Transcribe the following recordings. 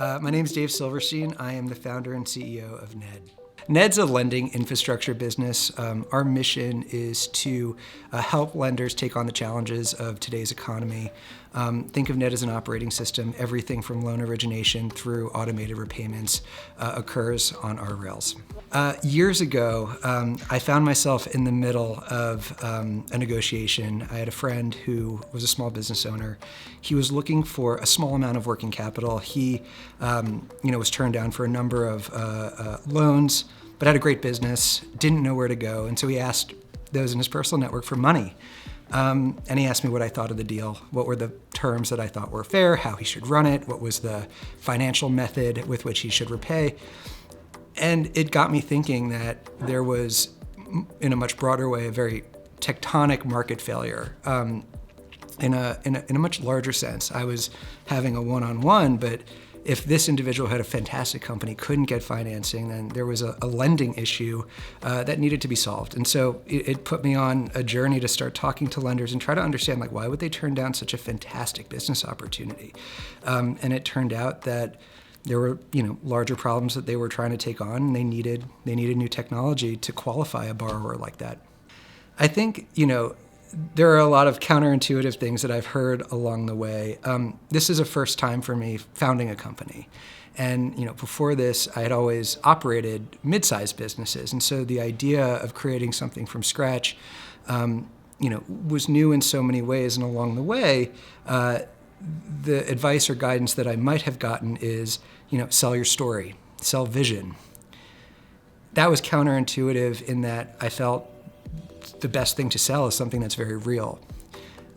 My name is Dave Silverstein. I am the founder and CEO of Ned. Ned's a lending infrastructure business. Our mission is to help lenders take on the challenges of today's economy. Think of Ned as an operating system. Everything from loan origination through automated repayments occurs on our rails. Years ago, I found myself in the middle of a negotiation. I had a friend who was a small business owner. He was looking for a small amount of working capital. He was turned down for a number of loans, but had a great business, didn't know where to go, and so he asked those in his personal network for money. And he asked me what I thought of the deal, what were the terms that I thought were fair, how he should run it, what was the financial method with which he should repay. And it got me thinking that there was, in a much broader way, a very tectonic market failure. In a much larger sense, I was having a one-on-one, but if this individual had a fantastic company, couldn't get financing, then there was a lending issue that needed to be solved. And so it put me on a journey to start talking to lenders and try to understand, like, why would they turn down such a fantastic business opportunity? And it turned out that there were, larger problems that they were trying to take on, and they needed new technology to qualify a borrower like that. I think, there are a lot of counterintuitive things that I've heard along the way. This is a first time for me founding a company. And before this, I had always operated mid-sized businesses. And so the idea of creating something from scratch, was new in so many ways. And along the way, the advice or guidance that I might have gotten is, sell your story, sell vision. That was counterintuitive in that I felt the best thing to sell is something that's very real.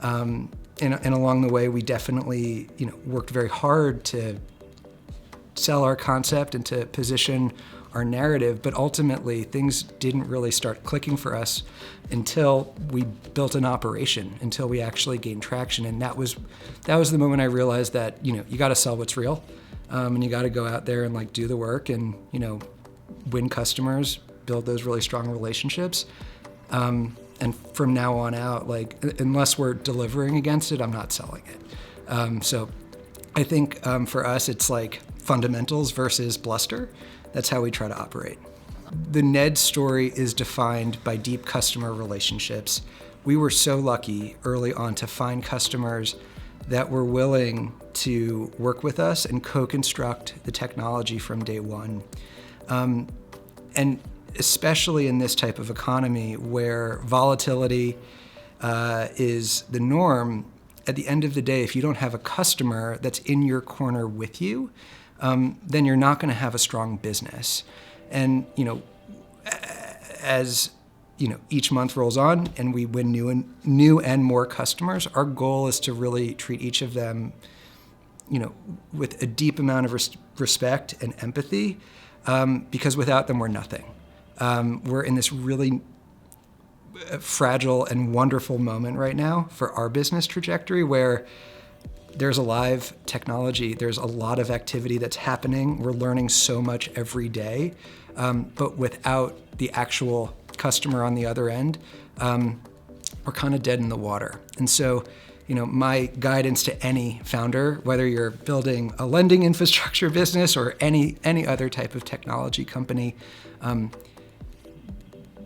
And along the way, we definitely, worked very hard to sell our concept and to position our narrative, but ultimately things didn't really start clicking for us until we built an operation, until we actually gained traction. And that was the moment I realized that, you got to sell what's real, and you got to go out there and do the work and, win customers, build those really strong relationships. And from now on out, unless we're delivering against it, I'm not selling it. So I think for us, it's fundamentals versus bluster. That's how we try to operate. The Ned story is defined by deep customer relationships. We were so lucky early on to find customers that were willing to work with us and co-construct the technology from day one. And especially in this type of economy where volatility is the norm, at the end of the day, if you don't have a customer that's in your corner with you, then you're not going to have a strong business. And as each month rolls on and we win new and more customers, our goal is to really treat each of them, with a deep amount of respect and empathy, because without them, we're nothing. We're in this really fragile and wonderful moment right now for our business trajectory where there's a live technology, there's a lot of activity that's happening, we're learning so much every day, but without the actual customer on the other end, we're kind of dead in the water. And so, my guidance to any founder, whether you're building a lending infrastructure business or any other type of technology company,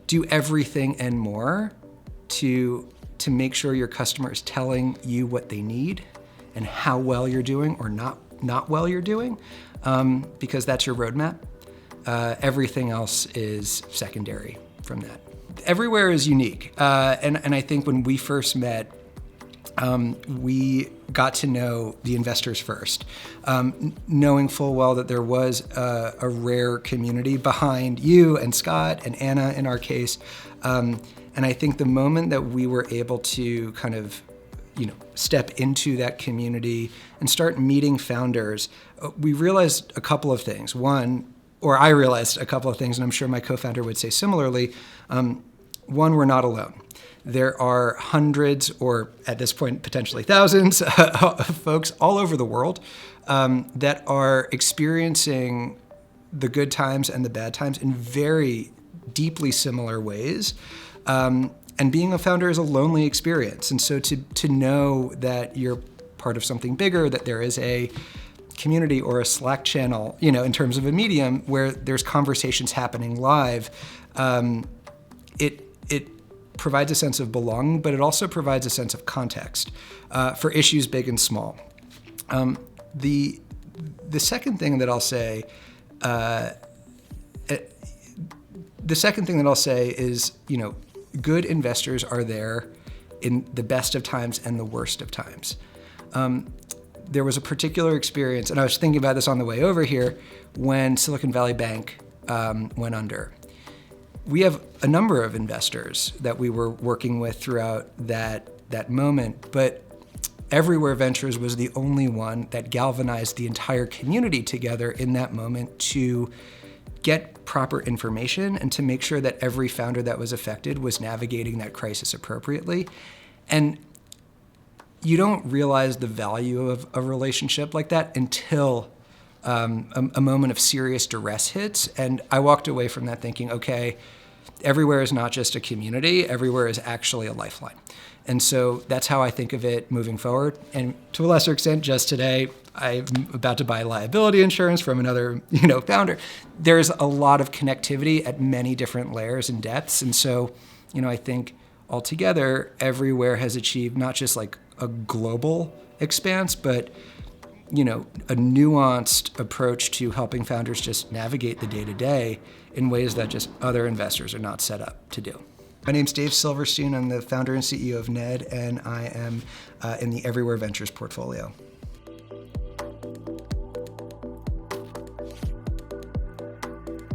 do everything and more to make sure your customer is telling you what they need and how well you're doing or not well you're doing, because that's your roadmap. Everything else is secondary from that. Everywhere is unique, and I think when we first met, we got to know the investors first, knowing full well that there was a rare community behind you and Scott and Anna in our case. And I think the moment that we were able to kind of, step into that community and start meeting founders, we realized a couple of things. I realized a couple of things, and I'm sure my co-founder would say similarly. One, we're not alone. There are hundreds, or at this point, potentially thousands of folks all over the world that are experiencing the good times and the bad times in very deeply similar ways. And being a founder is a lonely experience. And so to know that you're part of something bigger, that there is a community or a Slack channel, in terms of a medium where there's conversations happening live, it provides a sense of belonging, but it also provides a sense of context for issues big and small. The second thing that I'll say, is, good investors are there in the best of times and the worst of times. There was a particular experience, and I was thinking about this on the way over here, when Silicon Valley Bank went under. We have a number of investors that we were working with throughout that moment, but Everywhere Ventures was the only one that galvanized the entire community together in that moment to get proper information and to make sure that every founder that was affected was navigating that crisis appropriately. And you don't realize the value of a relationship like that until a moment of serious duress hits. And I walked away from that thinking, okay, Everywhere is not just a community, Everywhere is actually a lifeline. And so that's how I think of it moving forward. And to a lesser extent, just today, I'm about to buy liability insurance from another, founder. There's a lot of connectivity at many different layers and depths. And so, I think altogether, Everywhere has achieved not just like a global expanse, but a nuanced approach to helping founders just navigate the day-to-day in ways that just other investors are not set up to do. My name's Dave Silverstein. I'm the founder and CEO of Ned, and I am in the Everywhere Ventures portfolio.